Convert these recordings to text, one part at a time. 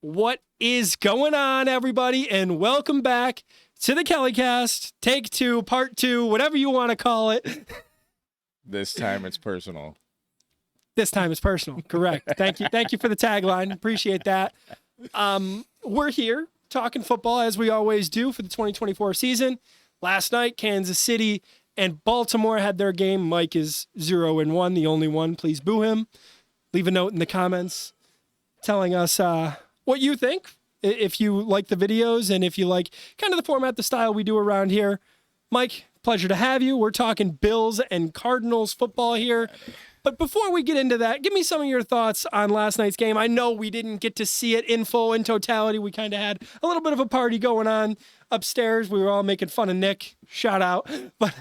What is going on, everybody? And welcome back to the Kellycast, take 2, part 2, whatever you want to call it. This time it's personal. This time it's personal. Correct. Thank you. Thank you for the tagline. Appreciate that. We're here talking football as we always do for the 2024 season. Last night, Kansas City and Baltimore had their game. Mike is 0-1, the only one. Please boo him. Leave a note in the comments telling us what you think, if you like the videos and if you like kind of the format, the style we do around here. Mike, pleasure to have you. We're talking Bills and Cardinals football here. But before we get into that, give me some of your thoughts on last night's game. I know we didn't get to see it in full, in totality. We kind of had a little bit of a party going on upstairs. We were all making fun of Nick. Shout out. But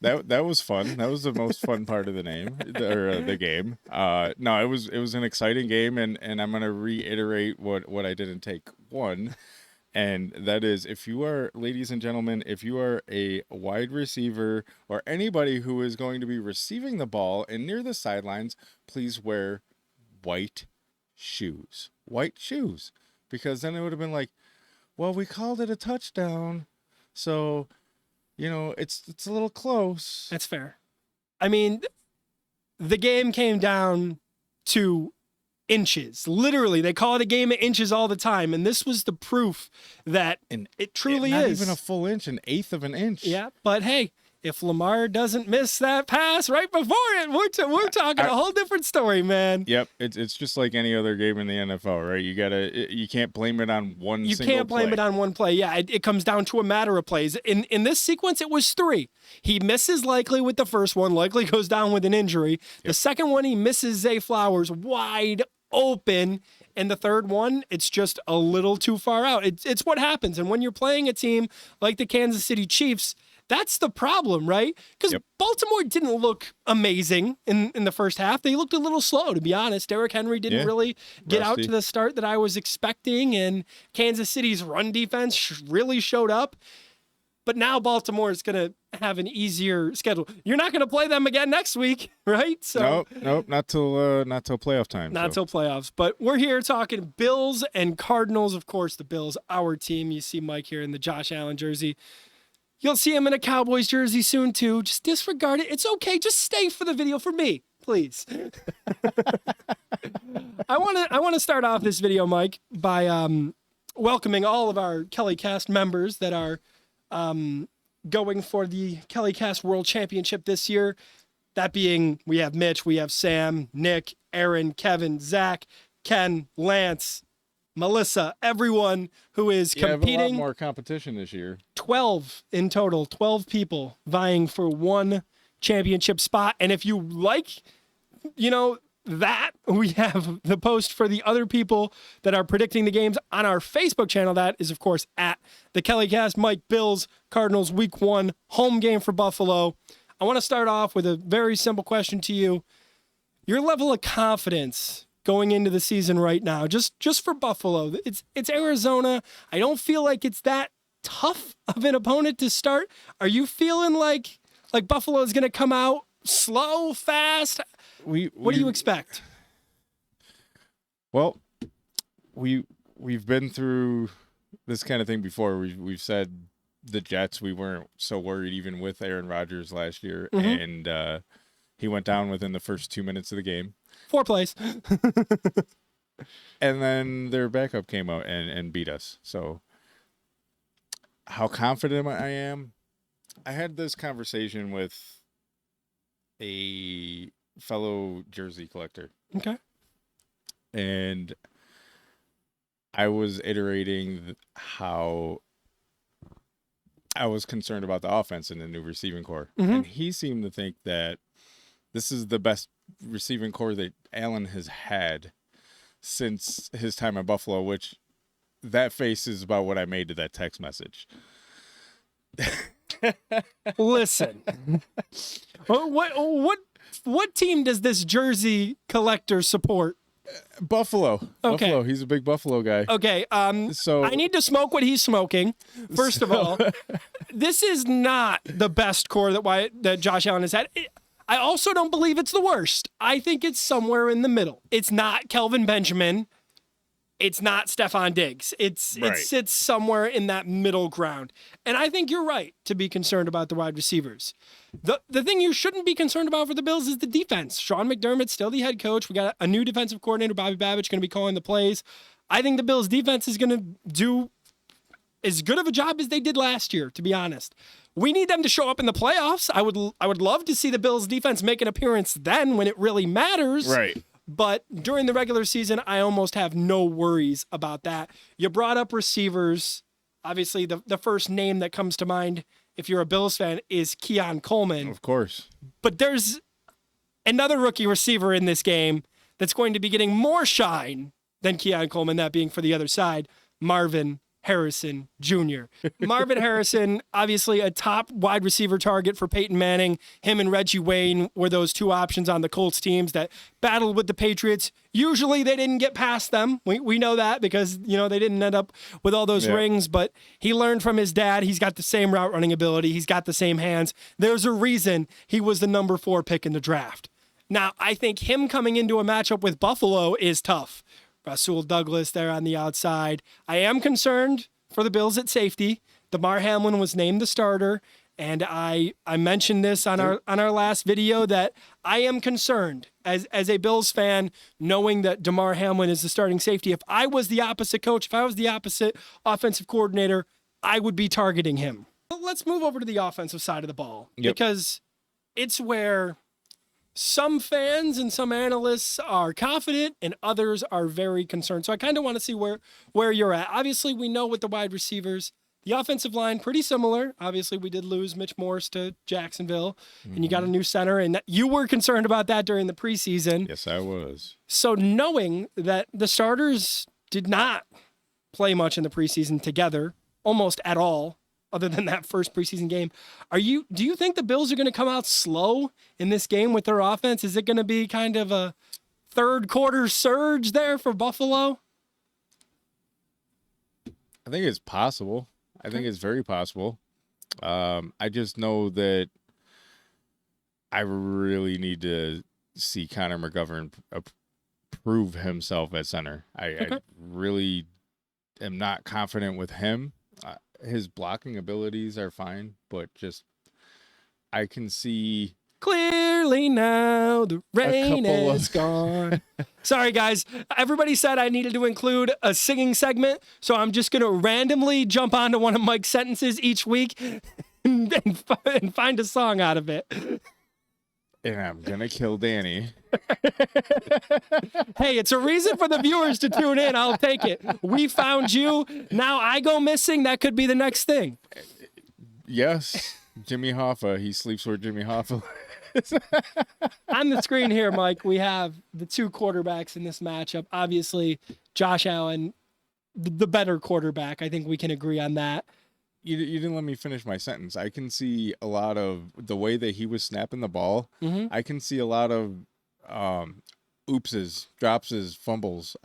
that was fun. That was the most fun part of the game. No, it was an exciting game, and I'm gonna reiterate what I didn't take one, and that is, if you are, ladies and gentlemen, if you are a wide receiver or anybody who is going to be receiving the ball and near the sidelines, please wear white shoes. White shoes, because then it would have been like, well, we called it a touchdown, so, you know, it's a little close. that's fair. I mean, the game came down to inches. Literally, they call it a game of inches all the time, and this was the proof that it truly not is. Not even a full inch, an eighth of an inch. Yeah, but hey, if Lamar doesn't miss that pass right before it, we're talking a whole different story, man. Yep, it's just like any other game in the NFL, right? You can't blame it on one. You can't blame it on one play. Yeah, it comes down to a matter of plays. In this sequence, it was 3. He misses likely with the first one, likely goes down with an injury. Yep. The second one, he misses Zay Flowers wide open. And the third one, it's just a little too far out. It's what happens. And when you're playing a team like the Kansas City Chiefs, that's the problem, right? Because Baltimore didn't look amazing in the first half. They looked a little slow, to be honest. Derrick Henry didn't really get out to the start that I was expecting, and Kansas City's run defense really showed up. But now Baltimore is going to have an easier schedule. You're not going to play them again next week, right? So nope, not till playoff time. Not till playoffs. But we're here talking Bills and Cardinals. Of course, the Bills, our team. You see Mike here in the Josh Allen jersey. You'll see him in a Cowboys jersey soon, too. Just disregard it. It's okay. Just stay for the video for me, please. I want to start off this video, Mike, by welcoming all of our Kellycast members that are going for the Kellycast World Championship this year. That being, we have Mitch, we have Sam, Nick, Aaron, Kevin, Zach, Ken, Lance, Melissa, everyone who is competing. Have a lot more competition this year. 12 in total, 12 people vying for one championship spot. And if you like, that, we have the post for the other people that are predicting the games on our Facebook channel. That is, of course, at the Kellycast. Mike, Bills, Cardinals, Week 1, home game for Buffalo. I want to start off with a very simple question to you. Your level of confidence going into the season right now, just for Buffalo. It's Arizona. I don't feel like it's that tough of an opponent to start. Are you feeling like Buffalo is going to come out slow, fast? What do you expect? Well, we've been through this kind of thing before. We've said the Jets, we weren't so worried even with Aaron Rodgers last year, and he went down within the first 2 minutes of the game. 4 plays. And then their backup came out and beat us. So how confident I am? I had this conversation with a fellow jersey collector. Okay. And I was iterating how I was concerned about the offense and the new receiving core. And he seemed to think that this is the best receiving core that Allen has had since his time at Buffalo, which that face is about what I made to that text message. Listen, what team does this jersey collector support? Buffalo. Okay. Buffalo. He's a big Buffalo guy. Okay. So I need to smoke what he's smoking. First of all, this is not the best core that Josh Allen has had. I also don't believe it's the worst. I think it's somewhere in the middle. It's not Kelvin Benjamin. it's not Stephon Diggs. It sits somewhere in that middle ground. And I think you're right to be concerned about the wide receivers. The thing you shouldn't be concerned about for the Bills is the defense. Sean McDermott's still the head coach. We got a new defensive coordinator, Bobby Babbitt, going to be calling the plays. I think the Bills defense is going to do as good of a job as they did last year, to be honest. We need them to show up in the playoffs. I would love to see the Bills defense make an appearance then when it really matters. Right. But during the regular season, I almost have no worries about that. You brought up receivers. Obviously, the first name that comes to mind, if you're a Bills fan, is Keon Coleman. Of course. But there's another rookie receiver in this game that's going to be getting more shine than Keon Coleman, that being for the other side, Marvin Harrison Jr. Marvin Harrison, obviously a top wide receiver target for Peyton Manning. Him and Reggie Wayne were those two options on the Colts teams that battled with the Patriots. Usually they didn't get past them. We know that because, they didn't end up with all those rings, but he learned from his dad. He's got the same route running ability. He's got the same hands. There's a reason he was the number 4 pick in the draft. Now, I think him coming into a matchup with Buffalo is tough. Rasul Douglas there on the outside. I am concerned for the Bills at safety. Damar Hamlin was named the starter, and I mentioned this on our last video that I am concerned as a Bills fan, knowing that Damar Hamlin is the starting safety. If I was the opposite coach, if I was the opposite offensive coordinator, I would be targeting him. But let's move over to the offensive side of the ball because it's where some fans and some analysts are confident and others are very concerned. So I kind of want to see where you're at. Obviously, we know with the wide receivers, the offensive line, pretty similar. Obviously, we did lose Mitch Morse to Jacksonville, and you got a new center, and you were concerned about that during the preseason. Yes, I was. So knowing that the starters did not play much in the preseason together, almost at all, other than that first preseason game, do you think the Bills are going to come out slow in this game with their offense? Is it going to be kind of a third quarter surge there for Buffalo? I think it's possible. I think it's very possible. I just know that I really need to see Connor McGovern prove himself at center. I really am not confident with him. His blocking abilities are fine, but just I can see clearly now the rain is gone. Sorry, guys. Everybody said I needed to include a singing segment, so I'm just going to randomly jump onto one of Mike's sentences each week and find a song out of it. And I'm going to kill Danny. Hey, it's a reason for the viewers to tune in. I'll take it. We found you. Now I go missing. That could be the next thing. Yes. Jimmy Hoffa. He sleeps where Jimmy Hoffa is. On the screen here, Mike, we have the two quarterbacks in this matchup. Obviously, Josh Allen, the better quarterback. I think we can agree on that. You didn't let me finish my sentence. I can see a lot of the way that he was snapping the ball. Mm-hmm. I can see a lot of oopses, dropses, fumbles.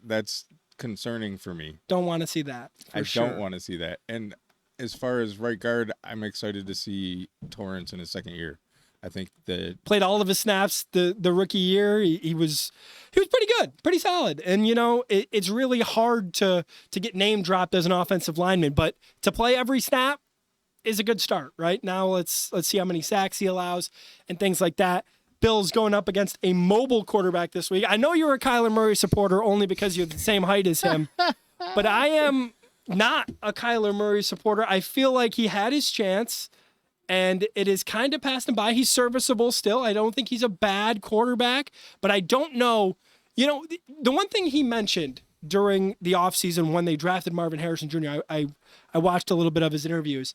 That's concerning for me. Don't want to see that. Don't want to see that. And as far as right guard, I'm excited to see Torrance in his second year. I think that played all of his snaps the rookie year. He was pretty good, pretty solid. And it's really hard to get name dropped as an offensive lineman, but to play every snap is a good start. Right now, let's see how many sacks he allows and things like that. Bills going up against a mobile quarterback this week. I know you're a Kyler Murray supporter only because you're the same height as him, but I am not a Kyler Murray supporter. I feel like he had his chance, and it is kind of passed him by. He's serviceable still. I don't think he's a bad quarterback, but I don't know. The one thing he mentioned during the offseason when they drafted Marvin Harrison Jr., I watched a little bit of his interviews.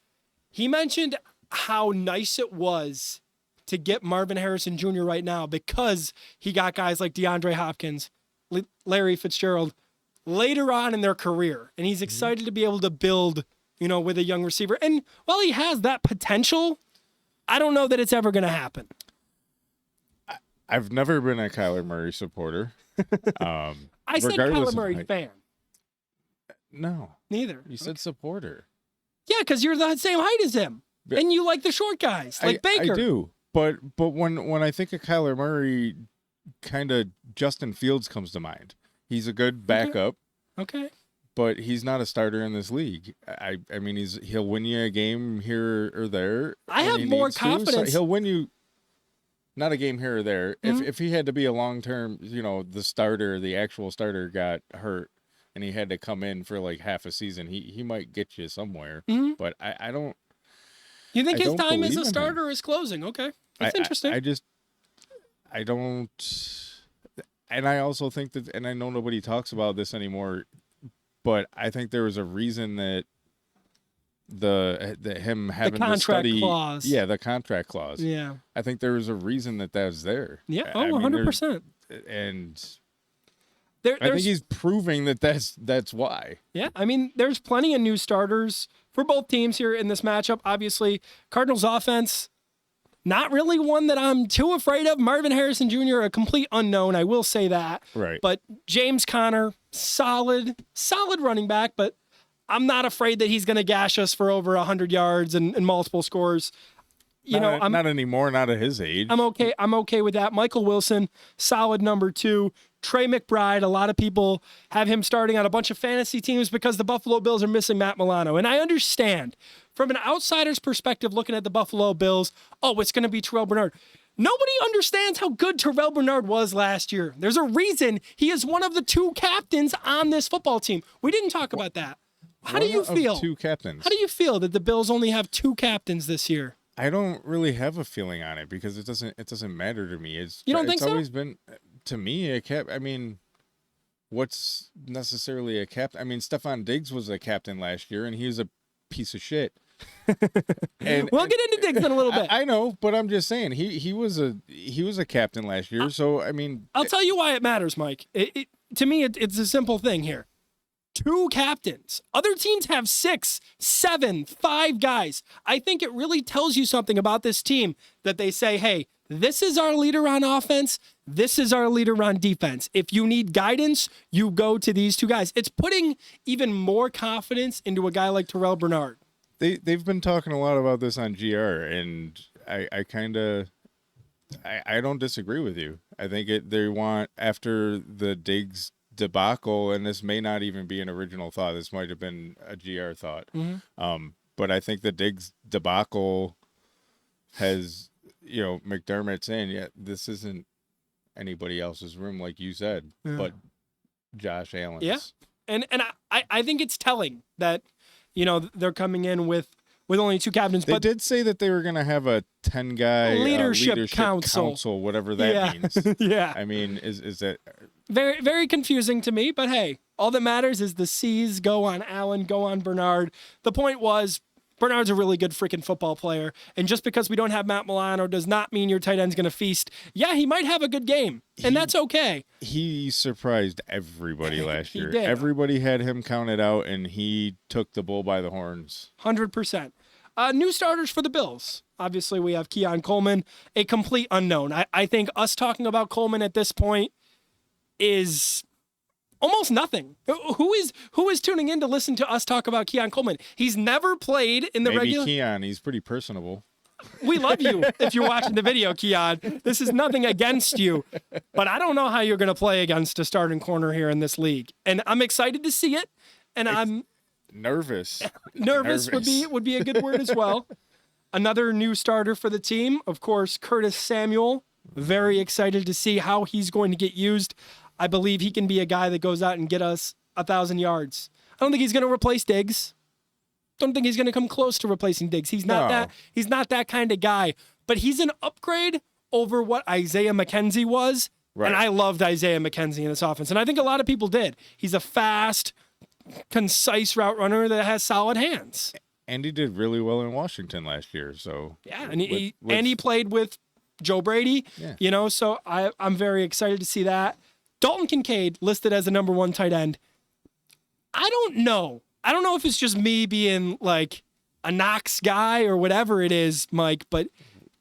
He mentioned how nice it was to get Marvin Harrison Jr. right now because he got guys like DeAndre Hopkins, Larry Fitzgerald later on in their career. And he's excited to be able to build with a young receiver. And while he has that potential, I don't know that it's ever going to happen. I've never been a Kyler Murray supporter. I said Kyler Murray fan. No. Neither. You said supporter. Yeah, because you're the same height as him. And you like the short guys, like Baker. I do. But when I think of Kyler Murray, kind of Justin Fields comes to mind. He's a good backup. Okay. but he's not a starter in this league. I mean, he'll win you a game here or there. I when have he more needs to. confidence. He'll win you. Not a game here or there. Mhm. If he had to be a long term, the actual starter got hurt, and he had to come in for like half a season, he might get you somewhere. Mhm. But I don't. You think I his don't time as believe a in him. starter is closing? Okay, that's interesting. I don't. And I also think that, and I know nobody talks about this anymore, but I think there was a reason that him having contract to study, clause. yeah, the contract clause. Yeah. I think there was a reason that was there. Yeah. I Oh, mean, 100%. and There, I think he's proving that that's why. Yeah, I mean, there's plenty of new starters for both teams here in this matchup. Obviously, Cardinals offense, not really one that I'm too afraid of. Marvin Harrison Jr., a complete unknown, I will say that. Right. But James Conner, solid running back, but I'm not afraid that he's going to gash us for over 100 yards and multiple scores. I'm not anymore, not at his age. I'm okay with that. Michael Wilson, solid number 2. Trey McBride, a lot of people have him starting on a bunch of fantasy teams because the Buffalo Bills are missing Matt Milano. And I understand from an outsider's perspective looking at the Buffalo Bills, it's going to be Terrell Bernard. Nobody understands how good Terrell Bernard was last year. There's a reason he is one of the 2 captains on this football team. We didn't talk about that. How do you feel? 2 captains. How do you feel that the Bills only have 2 captains this year? I don't really have a feeling on it because it doesn't matter to me. You don't think so? It's always been, to me, a cap. I mean, what's necessarily a captain? I mean, Stephon Diggs was a captain last year, and he was a piece of shit. And we'll get into Diggs in a little bit. I know, but I'm just saying he was a captain last year. So I mean, I'll tell you why it matters, Mike. To me, it's a simple thing here. 2 captains. Other teams have 6, 7, 5 guys. I think it really tells you something about this team that they say, hey, this is our leader on offense. This is our leader on defense. If you need guidance, you go to these 2 guys. It's putting even more confidence into a guy like Terrell Bernard. They've been talking a lot about this on GR, and I don't disagree with you. I think they want, after the Diggs debacle, and this may not even be an original thought. This might have been a GR thought. Mm-hmm. But I think the Diggs debacle has, McDermott saying, yeah, this isn't anybody else's room, like you said, but Josh Allen's. Yeah. And I think it's telling that, they're coming in with only 2 captains. They but did say that they were going to have a 10-guy leadership council, whatever that means. Yeah. I mean, is that very, very confusing to me, but hey, all that matters is the C's go on Allen, go on Bernard. The point was, Bernard's a really good freaking football player, and just because we don't have Matt Milano does not mean your tight end's going to feast. Yeah, he might have a good game, and that's okay. He surprised everybody last year. Did. Everybody had him counted out, and he took the bull by the horns. 100%. New starters for the Bills. Obviously, we have Keon Coleman, a complete unknown. I think us talking about Coleman at this point is almost nothing. Who is tuning in to listen to us talk about Keon Coleman? He's never played in the regular. Maybe Keon, he's pretty personable. We love you if you're watching the video, Keon. This is nothing against you, but I don't know how you're going to play against a starting corner here in this league. And I'm excited to see it, and I'm nervous. Nervous would be a good word as well. Another new starter for the team, of course, Curtis Samuel. Very excited to see how he's going to get used. I believe he can be a guy that goes out and get us 1,000 yards. I don't think he's going to replace Diggs. Don't think he's going to come close to replacing Diggs. He's not that kind of guy, but he's an upgrade over what Isaiah McKenzie was. Right. And I loved Isaiah McKenzie in this offense. And I think a lot of people did. He's a fast, concise route runner that has solid hands. And he did really well in Washington last year. So yeah, and he played with Joe Brady. Yeah. So I'm very excited to see that. Dalton Kincaid listed as the number 1 tight end. I don't know if it's just me being like a Knox guy or whatever it is, Mike, but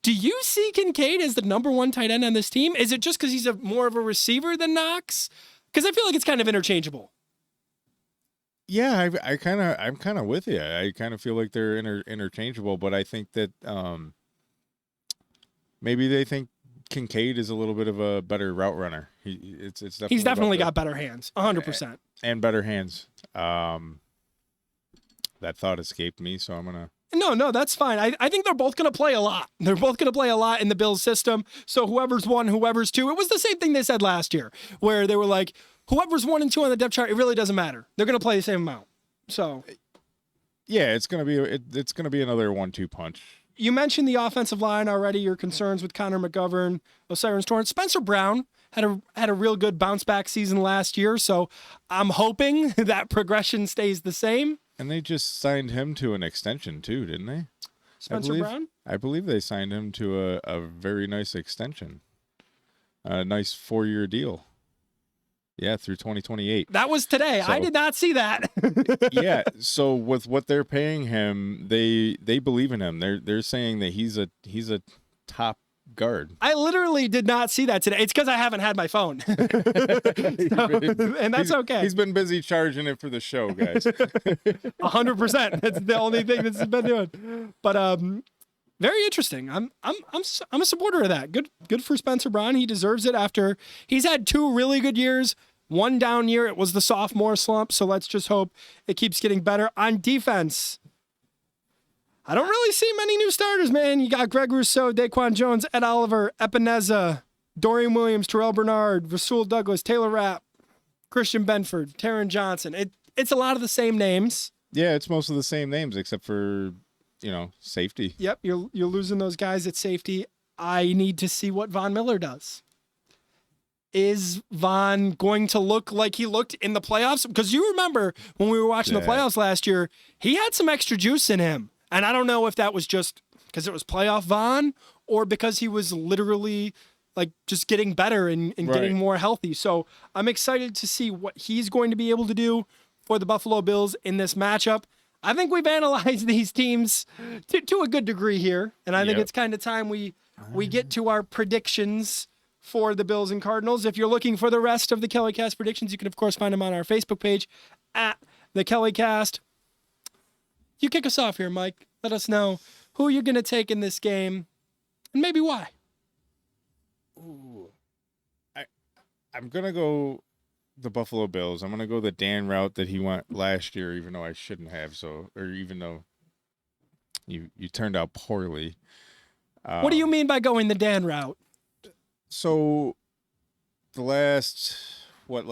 do you see Kincaid as the number 1 tight end on this team? Is it just because he's more of a receiver than Knox? Because I feel like it's kind of interchangeable. Yeah, I'm kind of with you. I kind of feel like they're interchangeable, but I think that maybe they think Kincaid is a little bit of a better route runner. He's definitely got better hands, 100%. And better hands. That thought escaped me, so I'm gonna. No, that's fine. I think they're both going to play a lot. They're both going to play a lot in the Bills system. So whoever's 1, whoever's 2, it was the same thing they said last year, where they were like, whoever's 1 and 2 on the depth chart, it really doesn't matter. They're going to play the same amount. So, yeah, it's gonna be another 1-2 punch. You mentioned the offensive line already. Your concerns with Connor McGovern, Osiris Torrance, Spencer Brown had a real good bounce back season last year. So I'm hoping that progression stays the same. And they just signed him to an extension too, didn't they? Spencer Brown? I believe they signed him to a very nice extension. A nice 4-year deal. Yeah, through 2028. That was today. So, I did not see that. Yeah, so with what they're paying him, they believe in him. They're saying that he's a top guard. I literally did not see that today. It's because I haven't had my phone. And that's okay. He's been busy charging it for the show, guys. 100%. That's the only thing that's been doing. But very interesting. I'm a supporter of that. Good for Spencer Brown. He deserves it after he's had 2 really good years. 1 down year. It was the sophomore slump. So let's just hope it keeps getting better. On defense, I don't really see many new starters, man. You got Greg Rousseau, Daquan Jones, Ed Oliver, Epineza, Dorian Williams, Terrell Bernard, Rasul Douglas, Taylor Rapp, Christian Benford, Taron Johnson. It's a lot of the same names. Yeah, it's most of the same names except for, safety. Yep, you're losing those guys at safety. I need to see what Von Miller does. Is Von going to look like he looked in the playoffs? Because you remember when we were watching the playoffs last year, he had some extra juice in him. And I don't know if that was just because it was playoff Von or because he was literally like just getting better and getting more healthy. So I'm excited to see what he's going to be able to do for the Buffalo Bills in this matchup. I think we've analyzed these teams to a good degree here. And I think it's kind of time we get to our predictions for the Bills and Cardinals. If you're looking for the rest of the Kellycast predictions, you can, of course, find them on our Facebook page at the Kellycast. You kick us off here, Mike. Let us know who you're going to take in this game and maybe why. Ooh. I'm going to go the Buffalo Bills. I'm going to go the Dan route that he went last year, even though I shouldn't have. Even though you turned out poorly. What do you mean by going the Dan route? So the last, 5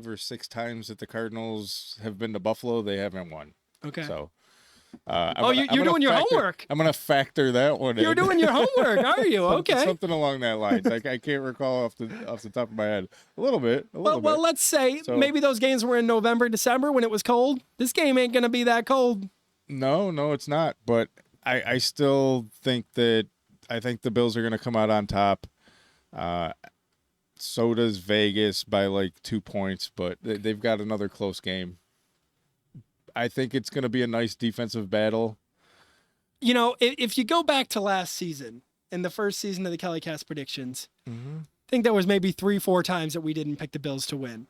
or 6 times that the Cardinals have been to Buffalo, they haven't won. Okay. So, you're doing your homework. I'm going to factor that one in. You're doing your homework, are you? Okay. Something along that line. I can't recall off the top of my head. A little bit. Well, let's say maybe those games were in November, December when it was cold. This game ain't going to be that cold. No, it's not. But I still think that I think the Bills are going to come out on top. So does Vegas by 2 points, but they've got another close game. I think it's going to be a nice defensive battle. If you go back to last season, in the first season of the Kellycast predictions, I think there was maybe 3-4 times that we didn't pick the Bills to win.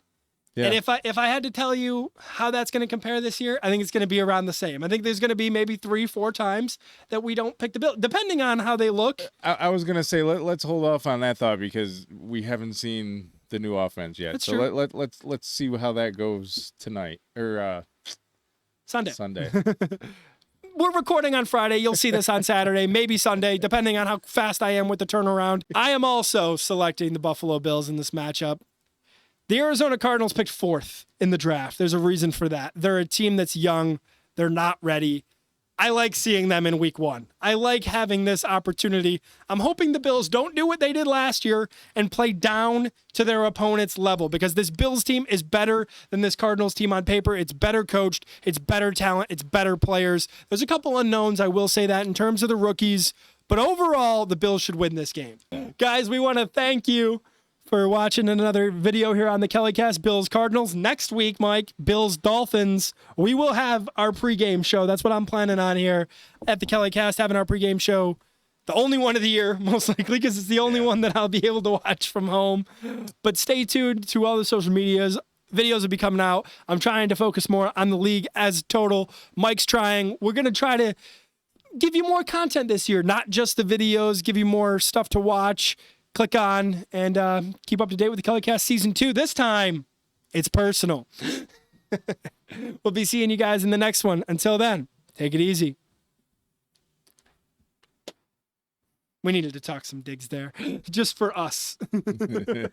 Yeah. And if I had to tell you how that's going to compare this year, I think it's going to be around the same. I think there's going to be maybe 3-4 times that we don't pick the Bills, depending on how they look. I was going to say let's hold off on that thought because we haven't seen the new offense yet. That's so true. let's see how that goes tonight or Sunday. We're recording on Friday. You'll see this on Saturday, maybe Sunday, depending on how fast I am with the turnaround. I am also selecting the Buffalo Bills in this matchup. The Arizona Cardinals picked 4th in the draft. There's a reason for that. They're a team that's young. They're not ready. I like seeing them in week 1. I like having this opportunity. I'm hoping the Bills don't do what they did last year and play down to their opponent's level because this Bills team is better than this Cardinals team on paper. It's better coached. It's better talent. It's better players. There's a couple unknowns, I will say that, in terms of the rookies. But overall, the Bills should win this game. Guys, we want to thank you for watching another video here on the Kellycast. Bills Cardinals. Next week, Mike, Bills Dolphins. We will have our pregame show. That's what I'm planning on here at the Kellycast, having our pregame show. The only one of the year, most likely, because it's the only one that I'll be able to watch from home. But stay tuned to all the social medias. Videos will be coming out. I'm trying to focus more on the league as total. Mike's trying. We're going to try to give you more content this year, not just the videos, give you more stuff to watch, click on, and keep up to date with the Kellycast Season 2. This time, it's personal. We'll be seeing you guys in the next one. Until then, take it easy. We needed to talk some digs there, just for us.